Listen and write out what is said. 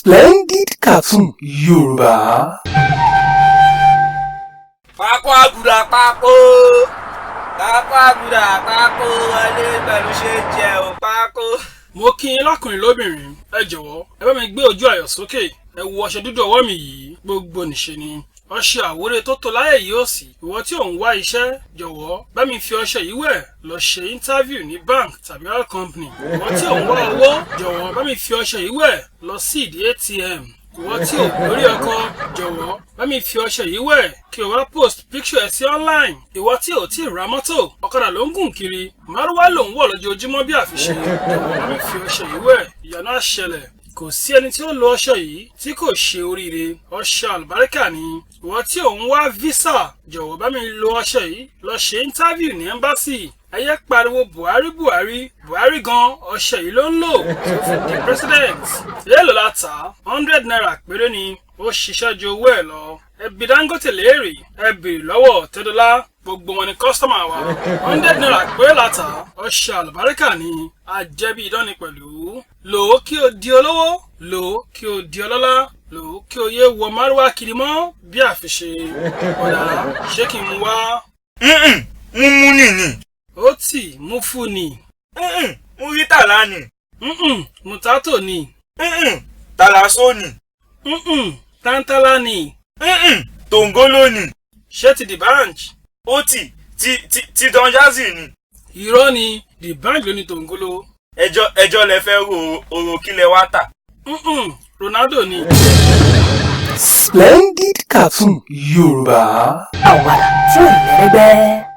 Splendid Cartoon Yorùbá. Pákó àgùdà pákó. Pákó àgùdà pákó wọlé pẹ̀lú ṣe jẹun pákó. Mo kí yín lọ́kùnrin lóbìnrin, ẹ jọ̀wọ́ ẹ bá mi gbé ojú ayọ̀ sókè, ẹ wo ọṣẹ dúdú ọwọ́ mi yìí, gbogbo nìṣe ni. Ọṣẹ àwúre tó tó láyé yìí ò sí. Ìwọ tí ò ń wá iṣẹ́, jọ̀wọ́ bá mi fi ọṣẹ yìí wẹ̀ lọ ṣe interview ní bank tàbí oil company. Ìwọ tí ò ń wá owó, jọ̀wọ́ bá mi fi ọṣẹ yìí wẹ̀ lọ sí ìdí ATM. Ìwọ tí ò lórí ọkọ, jọ̀wọ́ bá mi fi ọṣẹ yìí wẹ̀ kí o wá post picture ẹ sí online. Ìwọ tí ò tí ì ra mọ́tò, ọ̀kadà ló ń gùn kiri, márúwá ló ń wọ̀ lójoojúmọ́ bí àfiṣe. Jọ̀wọ́ bá mi fi ọṣẹ yìí wẹ̀, ìyanu á ṣẹlẹ̀. Kò sí ẹni tí ó lo ọṣẹ yìí tí kò ṣe oríire. Ọṣẹ àlùbáríkà ni. Ìwọ tí ò ń wá visa, jọ̀wọ́ bá mi lo ọṣẹ yìí lọ ṣe interview ní embassy. Ẹ yé pariwo Buhari Buhari, Buhari gan ọṣẹ yìí ló ń lò tí ó fi di president. Èèlò la tà, 100 naira péré ni, ó ṣiṣẹ́ ju owó ẹ̀ lọ. Ẹbí Dangote léèrè, ẹ bèrè lọ́wọ́ Tẹ́dọ́lá, gbogbo wọn ni kọ́sítọ́mà wa. 100 naira péré la tà, ọṣẹ àlùbáríkà ni, àjẹbí ìdánni pẹ̀lú. Lò ó kí o di olówó, lò ó kí o di ọlọ́lá, lò ó kí o yé wọ márúwá kiri mọ́ bí àfiṣe. Ọ̀dà ṣé kí n mú wá? Mú nìní. Ó tì mú fún ni. Mú rí tàlá ni. Mùtátò ni. Tàlàsó ni. Tántálá ni. Tòǹgóló ni. Ṣé ti D'banj? Ó ti Don Jazzy ni. Irọ́ ni, D'banj ló ní tòǹgóló. Ẹjọ́ lẹ fẹ́ ro kílẹ̀ wá tà. Ronaldo ni. Splendid Cartoon Yorùbá. Àwàdà tí ò lẹ́gbẹ́.